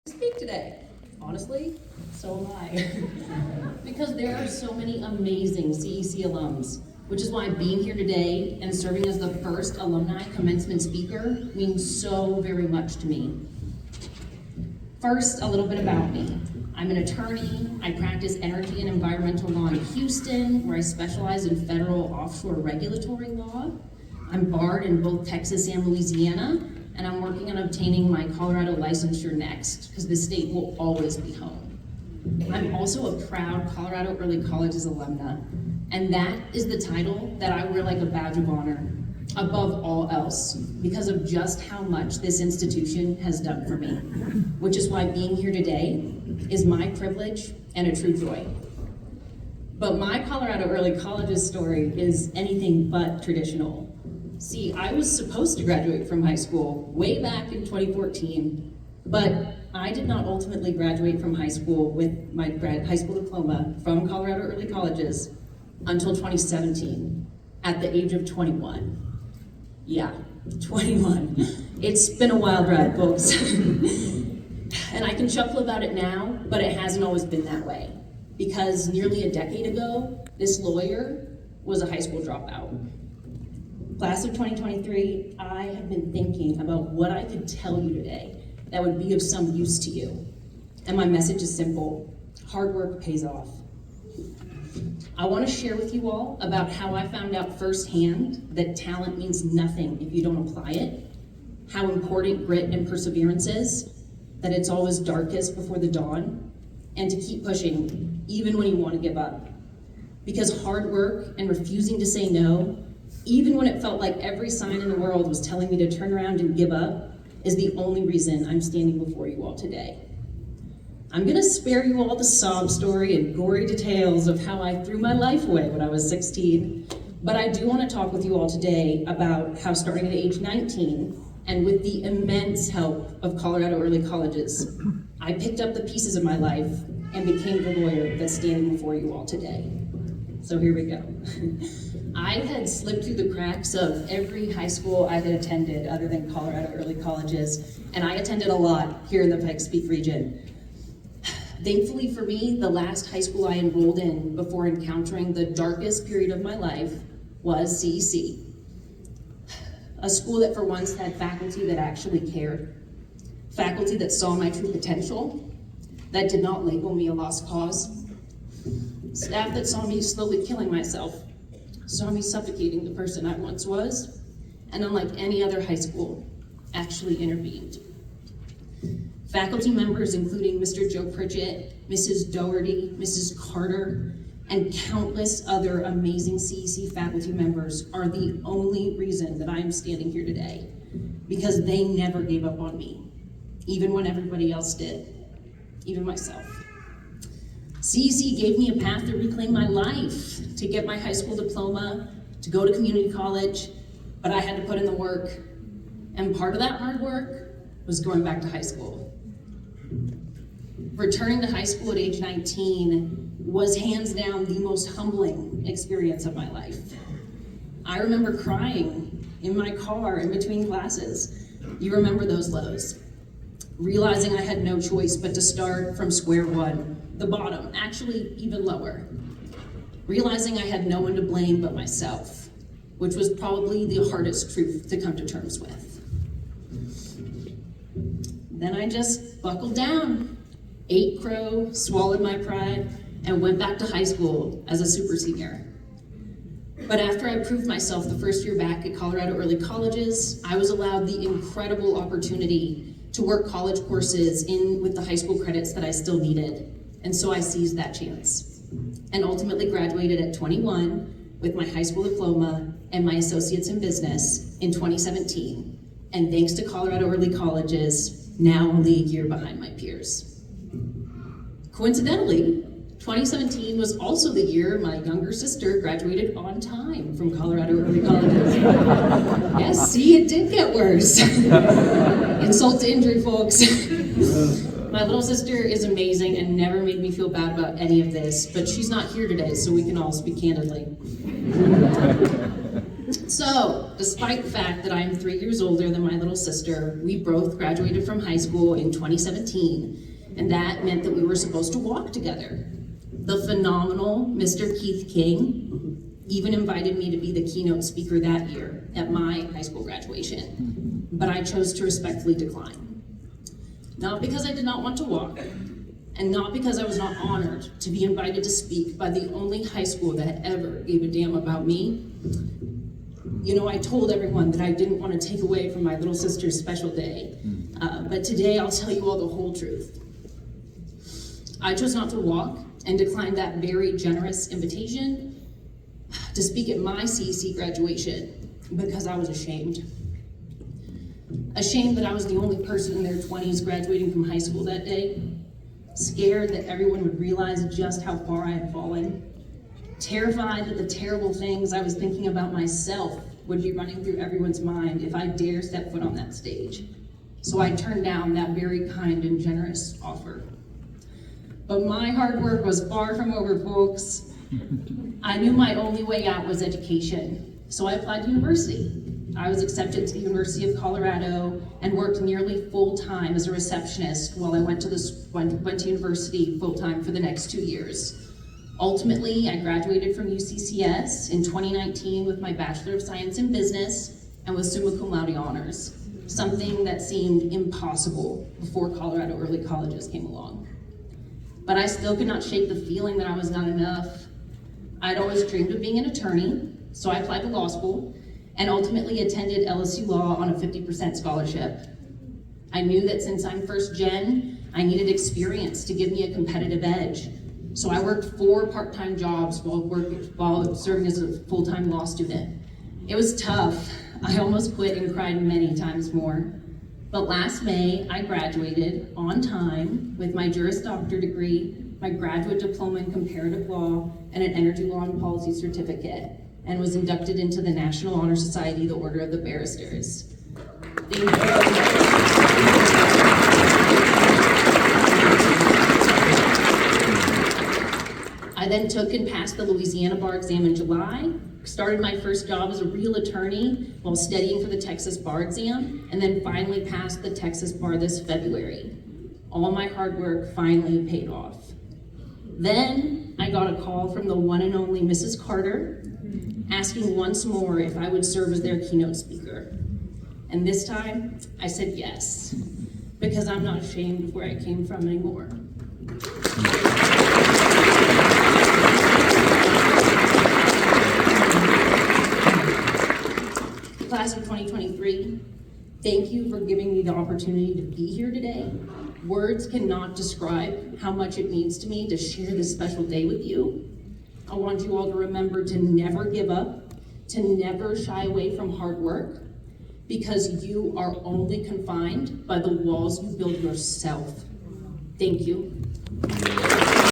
speak today. Honestly, so am I. Because there are so many amazing CEC alums, which is why being here today and serving as the first alumni commencement speaker means so very much to me. First, a little bit about me. I'm an attorney. I practice energy and environmental law in Houston, where I specialize in federal offshore regulatory law. I'm barred in both Texas and Louisiana, and I'm working on obtaining my Colorado licensure next, because this state will always be home. I'm also a proud Colorado Early Colleges alumna, and that is the title that I wear like a badge of honor above all else, because of just how much this institution has done for me, which is why being here today is my privilege and a true joy. But my Colorado Early Colleges story is anything but traditional. See, I was supposed to graduate from high school way back in 2014, but I did not ultimately graduate from high school with my high school diploma from Colorado Early Colleges until 2017, at the age of 21. Yeah, 21. It's been a wild ride, folks. And I can chuckle about it now, but it hasn't always been that way. Because nearly a decade ago, this lawyer was a high school dropout. Class of 2023, I have been thinking about what I could tell you today that would be of some use to you. And my message is simple: hard work pays off. I want to share with you all about how I found out firsthand that talent means nothing if you don't apply it, how important grit and perseverance is, that it's always darkest before the dawn, and to keep pushing even when you want to give up. Because hard work and refusing to say no, even when it felt like every sign in the world was telling me to turn around and give up, is the only reason I'm standing before you all today. I'm gonna spare you all the sob story and gory details of how I threw my life away when I was 16, but I do want to talk with you all today about how, starting at age 19, and with the immense help of Colorado Early Colleges, I picked up the pieces of my life and became the lawyer that's standing before you all today. So here we go. I had slipped through the cracks of every high school I had attended other than Colorado Early Colleges, and I attended a lot here in the Pikes Peak region. Thankfully for me, the last high school I enrolled in before encountering the darkest period of my life was CEC. A school that for once had faculty that actually cared, faculty that saw my true potential, that did not label me a lost cause, staff that saw me slowly killing myself, saw me suffocating the person I once was, and unlike any other high school, actually intervened. Faculty members including Mr. Joe Pritchett, Mrs. Doherty, Mrs. Carter, and countless other amazing CEC faculty members are the only reason that I am standing here today, because they never gave up on me, even when everybody else did, even myself. CEC gave me a path to reclaim my life, to get my high school diploma, to go to community college, but I had to put in the work, and part of that hard work was going back to high school. Returning to high school at age 19 was hands down the most humbling experience of my life. I remember crying in my car in between classes. You remember those lows. Realizing I had no choice but to start from square one, the bottom, actually even lower. Realizing I had no one to blame but myself, which was probably the hardest truth to come to terms with. Then I just buckled down, ate crow, swallowed my pride, and went back to high school as a super senior. But after I proved myself the first year back at Colorado Early Colleges, I was allowed the incredible opportunity to work college courses in with the high school credits that I still needed. And so I seized that chance and ultimately graduated at 21 with my high school diploma and my associates in business in 2017. And thanks to Colorado Early Colleges, now only a year behind my peers. Coincidentally, 2017 was also the year my younger sister graduated on time from Colorado Early Colleges. Yes, see, it did get worse. Insult to injury, folks. My little sister is amazing and never made me feel bad about any of this, but she's not here today, so we can all speak candidly. So, despite the fact that I'm 3 years older than my little sister, we both graduated from high school in 2017, and that meant that we were supposed to walk together. The phenomenal Mr. Keith King even invited me to be the keynote speaker that year at my high school graduation, but I chose to respectfully decline. Not because I did not want to walk, and not because I was not honored to be invited to speak by the only high school that ever gave a damn about me. You know, I told everyone that I didn't want to take away from my little sister's special day, but today I'll tell you all the whole truth. I chose not to walk and declined that very generous invitation to speak at my CEC graduation because I was ashamed. Ashamed that I was the only person in their 20s graduating from high school that day. Scared that everyone would realize just how far I had fallen. Terrified that the terrible things I was thinking about myself would be running through everyone's mind if I dare step foot on that stage. So I turned down that very kind and generous offer. But my hard work was far from over, folks. I knew my only way out was education, so I applied to university. I was accepted to the University of Colorado and worked nearly full-time as a receptionist while I went to university full-time for the next 2 years. Ultimately, I graduated from CECCS in 2019 with my Bachelor of Science in Business and with summa cum laude honors, something that seemed impossible before Colorado early colleges came along. But I still could not shake the feeling that I was not enough. I'd always dreamed of being an attorney, so I applied to law school and ultimately attended LSU Law on a 50% scholarship. I knew that since I'm first gen, I needed experience to give me a competitive edge. So I worked 4 part-time jobs while serving as a full-time law student. It was tough. I almost quit and cried many times more. But last May, I graduated on time with my Juris Doctor degree, my graduate diploma in comparative law, and an energy law and policy certificate, and was inducted into the National Honor Society, the Order of the Barristers. Thank you. I then took and passed the Louisiana bar exam in July, started my first job as a real attorney while studying for the Texas bar exam, and then finally passed the Texas bar this February. All my hard work finally paid off. Then I got a call from the one and only Mrs. Carter, asking once more if I would serve as their keynote speaker. And this time, I said yes, because I'm not ashamed of where I came from anymore. Class of 2023, thank you for giving me the opportunity to be here today. Words cannot describe how much it means to me to share this special day with you. I want you all to remember to never give up, to never shy away from hard work, because you are only confined by the walls you build yourself. Thank you.